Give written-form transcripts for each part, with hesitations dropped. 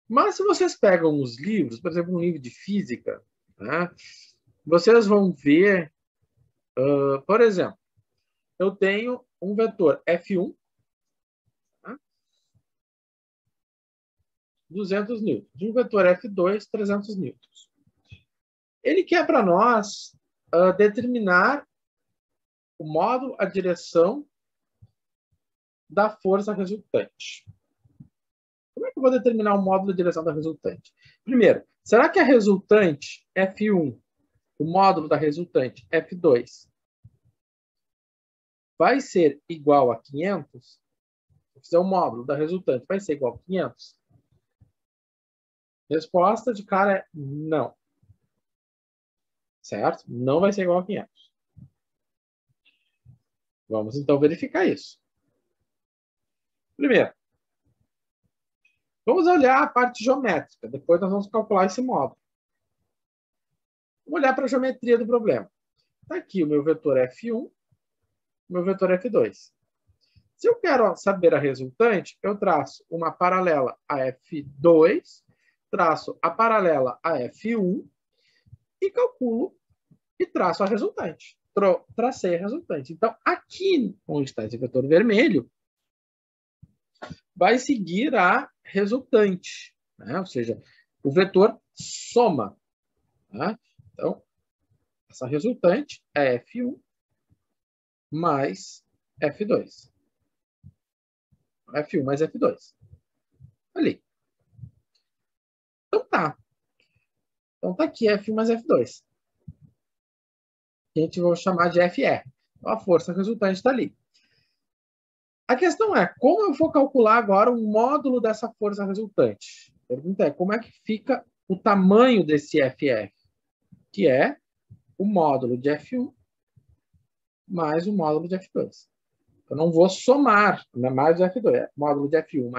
Mas se vocês pegam os livros, por exemplo, um livro de física, né, vocês vão ver, por exemplo, eu tenho um vetor F1, tá, 200 newtons, e um vetor F2, 300 newtons. Ele quer para nós determinar o módulo, a direção da força resultante. Como é que eu vou determinar o módulo de direção da resultante? Primeiro, será que a resultante F1, o módulo da resultante F2, vai ser igual a 500? Se eu fizer o módulo da resultante, vai ser igual a 500? Resposta de cara é não. Certo? Não vai ser igual a 500. Vamos então verificar isso. Primeiro, vamos olhar a parte geométrica. Depois nós vamos calcular esse módulo. Vamos olhar para a geometria do problema. Está aqui o meu vetor F1, o meu vetor F2. Se eu quero saber a resultante, eu traço uma paralela a F2, traço a paralela a F1 e calculo e traço a resultante. Tracei a resultante. Então, aqui onde está esse vetor vermelho, vai seguir a resultante, né? Ou seja, o vetor soma. Né? Então, essa resultante é F1 mais F2. F1 mais F2. Ali. Então tá. Então tá aqui F1 mais F2. Que a gente vai chamar de FR. Então a força resultante está ali. A questão é, como eu vou calcular agora o módulo dessa força resultante? A pergunta é, como é que fica o tamanho desse FR? Que é o módulo de F1 mais o módulo de F2. Eu não vou somar, né, mais o F2, é módulo de F1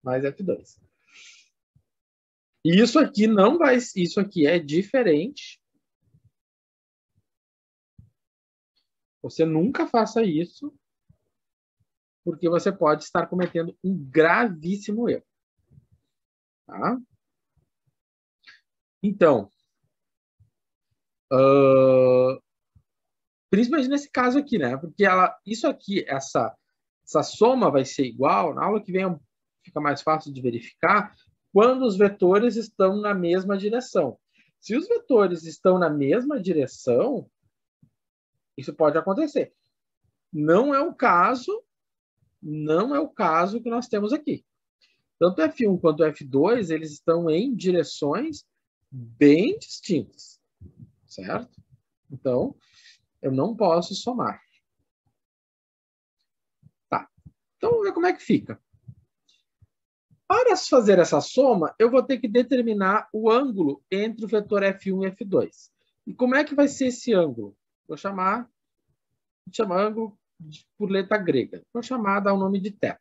mais F2. E isso aqui não vai, isso aqui é diferente. Você nunca faça isso, porque você pode estar cometendo um gravíssimo erro. Tá? Então, principalmente nesse caso aqui, né? Porque isso aqui, essa soma vai ser igual. Na aula que vem fica mais fácil de verificar quando os vetores estão na mesma direção. Se os vetores estão na mesma direção, isso pode acontecer. Não é o caso que nós temos aqui. Tanto F1 quanto F2, eles estão em direções bem distintas, certo? Então, eu não posso somar. Tá. Então, vamos ver como é que fica. Para fazer essa soma, eu vou ter que determinar o ângulo entre o vetor F1 e F2. E como é que vai ser esse ângulo? Vou chamar ângulo por letra grega. Vou chamar, dar o nome de θ.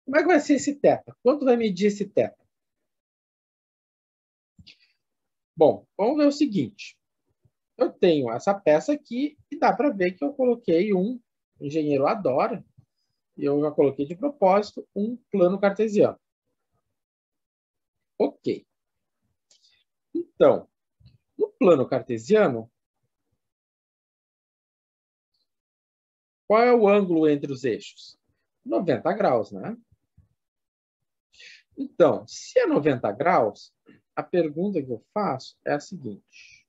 Como é que vai ser esse θ? Quanto vai medir esse θ? Bom, vamos ver o seguinte. Eu tenho essa peça aqui e dá para ver que eu coloquei o engenheiro adora, e eu já coloquei de propósito um plano cartesiano. Ok. Então, no plano cartesiano, qual é o ângulo entre os eixos? 90 graus, né? Então, se é 90 graus, a pergunta que eu faço é a seguinte.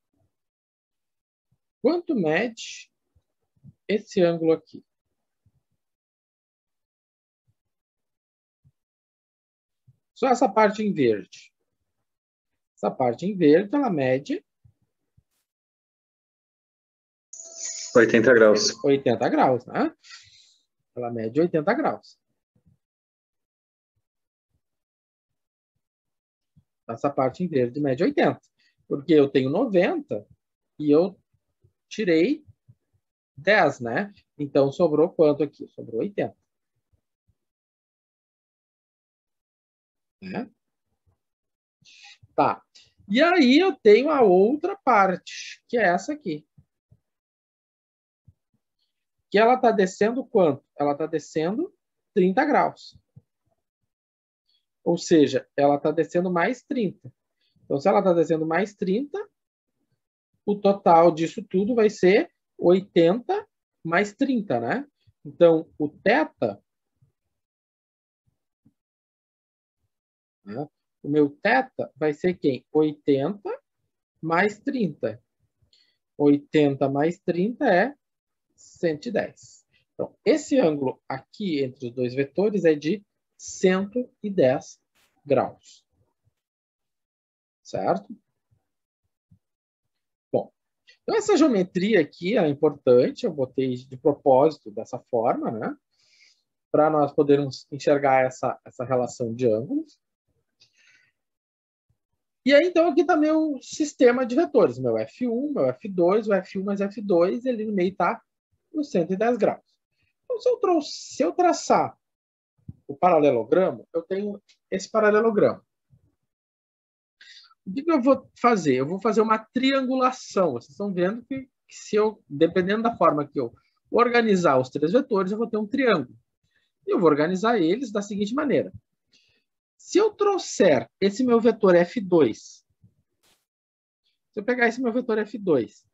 Quanto mede esse ângulo aqui? Só essa parte em verde. Essa parte em verde, ela mede 80 graus. 80 graus, né? Ela mede 80 graus. Essa parte em verde mede 80. Porque eu tenho 90 e eu tirei 10, né? Então, sobrou quanto aqui? Sobrou 80. Né? Tá. E aí eu tenho a outra parte, que é essa aqui. Que ela está descendo quanto? Ela está descendo 30 graus. Ou seja, ela está descendo mais 30. Então, se ela está descendo mais 30, o total disso tudo vai ser 80 mais 30, né? Então, o θ, né? O meu θ vai ser quem? 80 mais 30. 80 mais 30 é 110. Então, esse ângulo aqui entre os dois vetores é de 110 graus. Certo? Bom, então essa geometria aqui é importante, eu botei de propósito dessa forma, né? Para nós podermos enxergar essa relação de ângulos. E aí, então, aqui está meu sistema de vetores, meu F1, meu F2, o F1 mais F2, ele no meio está nos 110 graus. Então, se eu traçar o paralelogramo, eu tenho esse paralelogramo. O que eu vou fazer? Eu vou fazer uma triangulação. Vocês estão vendo que se eu, dependendo da forma que eu organizar os três vetores, eu vou ter um triângulo. E eu vou organizar eles da seguinte maneira. Se eu trouxer esse meu vetor F2, se eu pegar esse meu vetor F2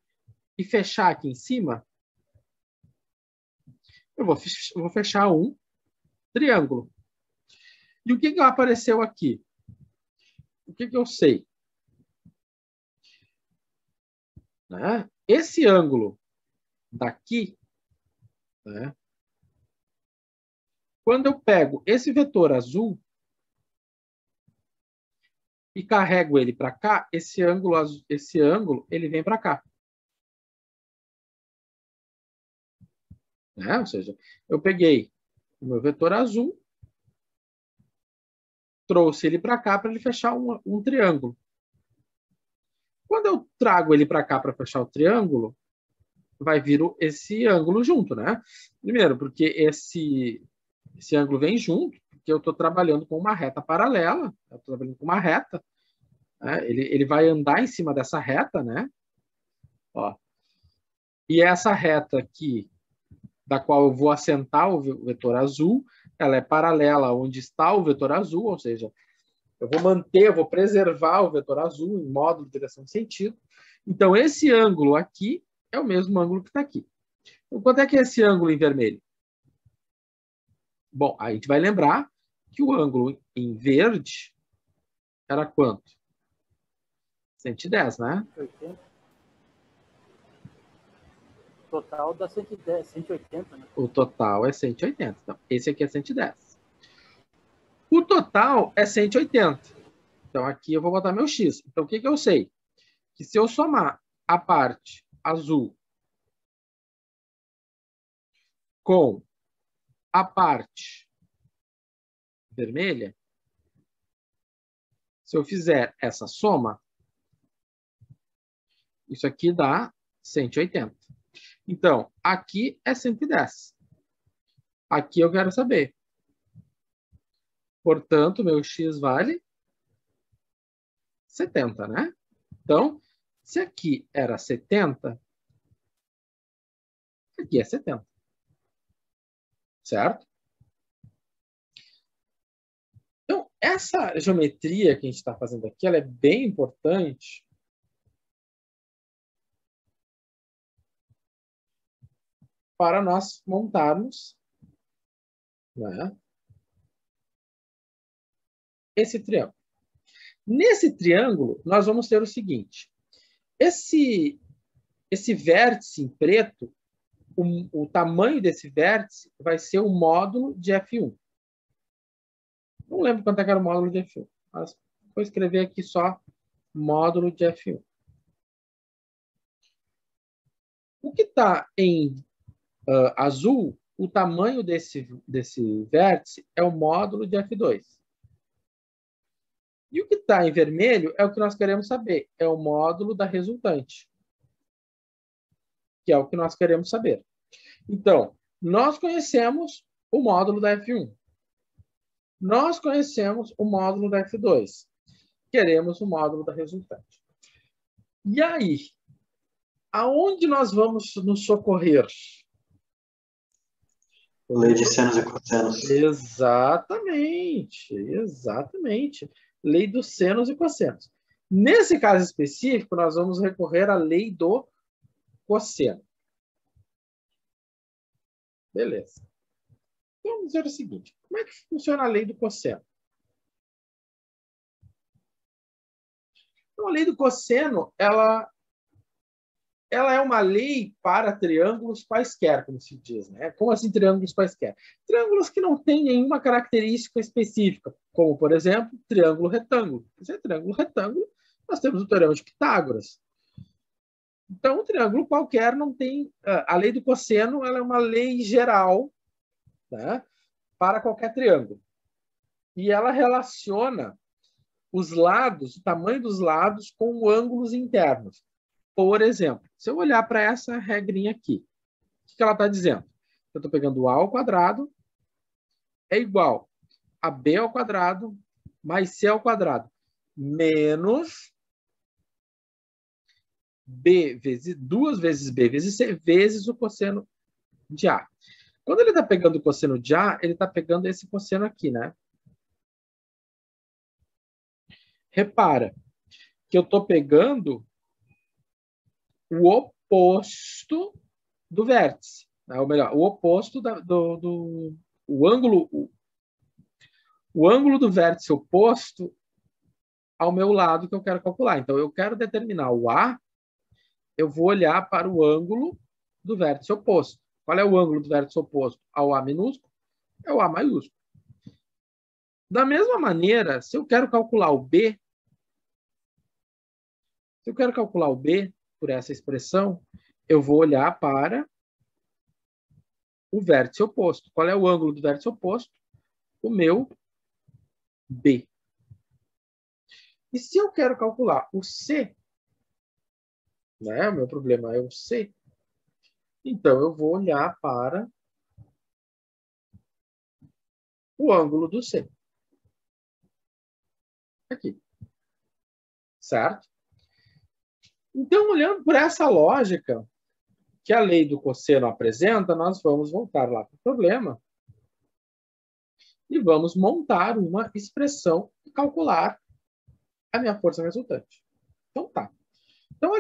e fechar aqui em cima, eu vou fechar um triângulo. E o que apareceu aqui? O que eu sei? Né? Esse ângulo daqui, né? Quando eu pego esse vetor azul e carrego ele para cá, esse ângulo ele vem para cá. Né? Ou seja, eu peguei o meu vetor azul, trouxe ele para cá para ele fechar um triângulo. Quando eu trago ele para cá para fechar o triângulo, vai vir esse ângulo junto, né? Primeiro, porque esse ângulo vem junto, porque eu estou trabalhando com uma reta paralela, eu estou trabalhando com uma reta, né? Ele vai andar em cima dessa reta, né? Ó. E essa reta aqui, da qual eu vou assentar o vetor azul, ela é paralela onde está o vetor azul, ou seja, eu vou preservar o vetor azul em módulo de direção de sentido. Então, esse ângulo aqui é o mesmo ângulo que está aqui. Então, quanto é que é esse ângulo em vermelho? Bom, a gente vai lembrar que o ângulo em verde era quanto? 110, né? 180. O total dá 110, 180, né? O total é 180. Então, esse aqui é 110. O total é 180. Então, aqui eu vou botar meu X. Então, o que eu sei? Que se eu somar a parte azul com a parte vermelha, se eu fizer essa soma, isso aqui dá 180. Então, aqui é 110. Aqui eu quero saber. Portanto, meu X vale 70, né? Então, se aqui era 70, aqui é 70. Certo? Então, essa geometria que a gente está fazendo aqui, ela é bem importante para nós montarmos, né, esse triângulo. Nesse triângulo, nós vamos ter o seguinte. Esse vértice em preto, o tamanho desse vértice vai ser o módulo de F1. Não lembro quanto é que era o módulo de F1, mas vou escrever aqui só módulo de F1. O que está em azul, o tamanho desse vértice é o módulo de F2. E o que está em vermelho é o que nós queremos saber, é o módulo da resultante, que é o que nós queremos saber. Então, nós conhecemos o módulo da F1. Nós conhecemos o módulo da F2. Queremos o módulo da resultante. E aí, aonde nós vamos nos socorrer? Lei de senos e cossenos. Exatamente, exatamente. Lei dos senos e cossenos. Nesse caso específico, nós vamos recorrer à lei do cosseno. Beleza. Então, vamos dizer o seguinte. Como é que funciona a lei do cosseno? Então, a lei do cosseno, ela é uma lei para triângulos quaisquer, como se diz, né? Como assim triângulos quaisquer? Triângulos que não têm nenhuma característica específica, como, por exemplo, triângulo retângulo. Se é triângulo retângulo, nós temos o teorema de Pitágoras. Então, um triângulo qualquer não tem... A lei do cosseno, ela é uma lei geral, né, para qualquer triângulo. E ela relaciona os lados, o tamanho dos lados, com ângulos internos. Por exemplo, se eu olhar para essa regrinha aqui, o que ela está dizendo? Eu estou pegando o A ao quadrado é igual a B ao quadrado mais C ao quadrado menos B vezes 2 vezes B vezes C vezes o cosseno de A. Quando ele está pegando o cosseno de A, ele está pegando esse cosseno aqui, né? Repara que eu estou pegando o oposto do vértice, né? Ou melhor, o oposto o ângulo do vértice oposto ao meu lado que eu quero calcular. Então, eu quero determinar o A, eu vou olhar para o ângulo do vértice oposto. Qual é o ângulo do vértice oposto ao A minúsculo? É o A maiúsculo. Da mesma maneira, se eu quero calcular o B, por essa expressão, eu vou olhar para o vértice oposto. Qual é o ângulo do vértice oposto? O meu B. E se eu quero calcular o C, né? O meu problema é o C, então eu vou olhar para o ângulo do C. Aqui. Certo? Então, olhando por essa lógica que a lei do cosseno apresenta, nós vamos voltar lá para o problema e vamos montar uma expressão e calcular a minha força resultante. Então, tá. Então,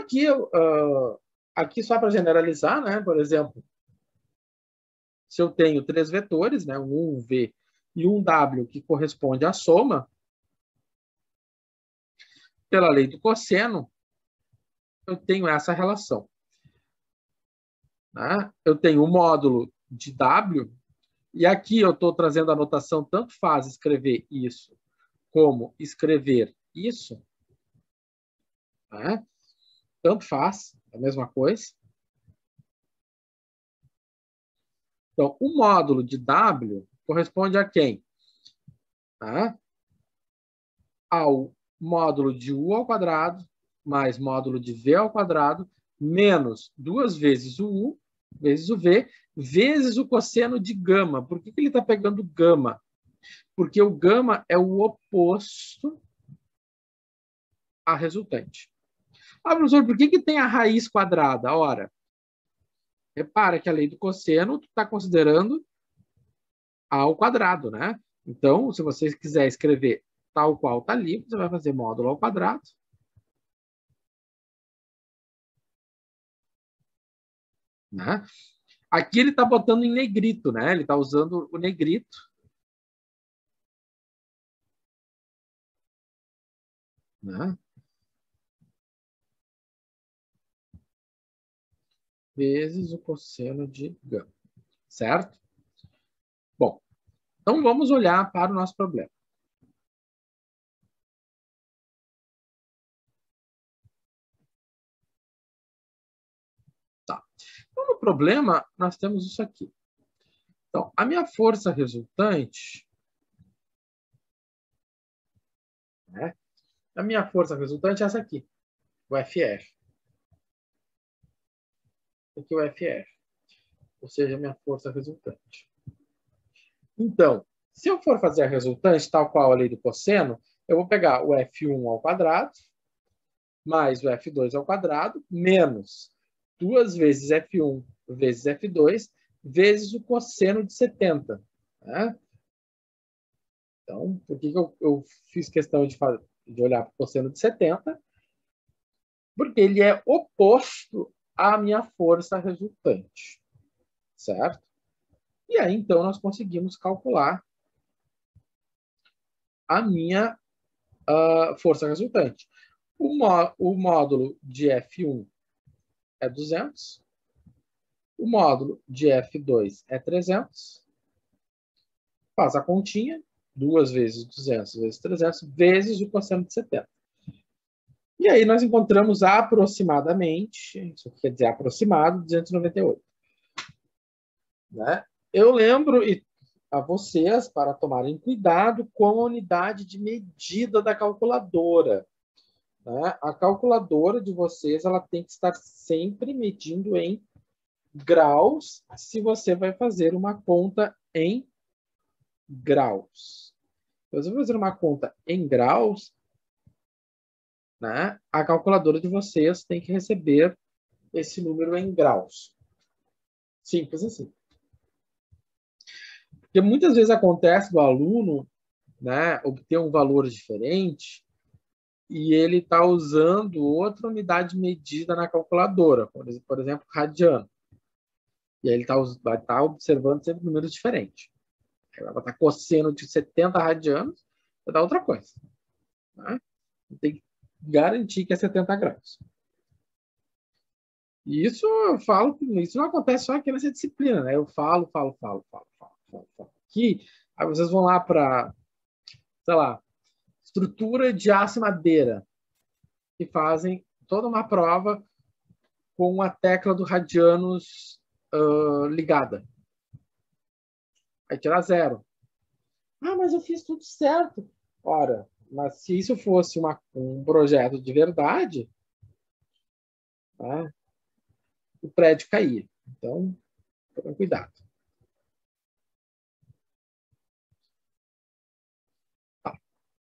aqui só para generalizar, né? Por exemplo, se eu tenho 3 vetores, né? Um V e um W, que corresponde à soma, pela lei do cosseno, eu tenho essa relação. Né? Eu tenho o módulo de W, e aqui eu estou trazendo a notação, tanto faz escrever isso como escrever isso. Né? Tanto faz, é a mesma coisa. Então, o módulo de W corresponde a quem? Tá? Ao módulo de U ao quadrado mais módulo de V ao quadrado menos 2 vezes o U vezes o V vezes o cosseno de gama. Por que ele está pegando gama? Porque o gama é o oposto à resultante. Ah, professor, por que tem a raiz quadrada? Ora, repara que a lei do cosseno está considerando A ao quadrado, né? Então, se você quiser escrever tal qual está ali, você vai fazer módulo ao quadrado. Né? Aqui ele está botando em negrito, né? Ele está usando o negrito. Né? Vezes o cosseno de gama. Certo? Bom, então vamos olhar para o nosso problema. Tá. Então, no problema, nós temos isso aqui. Então, a minha força resultante... Né? A minha força resultante é essa aqui, o FF. Aqui o FF. Ou seja, a minha força resultante. Então, se eu for fazer a resultante, tal qual a lei do cosseno, eu vou pegar o F1 ao quadrado, mais o F2 ao quadrado, menos 2 vezes F1 vezes F2, vezes o cosseno de 70. Né? Então, por que eu fiz questão de olhar para o cosseno de 70? Porque ele é oposto à minha força resultante. Certo? E aí, então, nós conseguimos calcular a minha força resultante. O módulo de F1 é 200. O módulo de F2 é 300. Faz a continha. 2 vezes 200 vezes 300 vezes o cosseno de 70. E aí nós encontramos aproximadamente, isso quer dizer aproximado, 298. Né? Eu lembro a vocês para tomarem cuidado com a unidade de medida da calculadora. Né? A calculadora de vocês ela tem que estar sempre medindo em graus se você vai fazer uma conta em graus. Se você vai fazer uma conta em graus, né, a calculadora de vocês tem que receber esse número em graus. Simples assim. Porque muitas vezes acontece do aluno, né, obter um valor diferente e ele está usando outra unidade de medida na calculadora, por exemplo, radiano. E aí ele vai estar observando sempre números diferentes. Ela vai estar cosseno de 70 radianos, vai dar outra coisa. Né? Tem que garantir que é 70 graus. E isso eu falo, isso não acontece só aqui nessa disciplina, né? Eu falo. Aqui, aí vocês vão lá para, sei lá, estrutura de aço e madeira, e fazem toda uma prova com a tecla do radianos ligada. Aí tira 0. Ah, mas eu fiz tudo certo. Ora, mas se isso fosse um projeto de verdade, tá, o prédio caía. Então, tenham cuidado.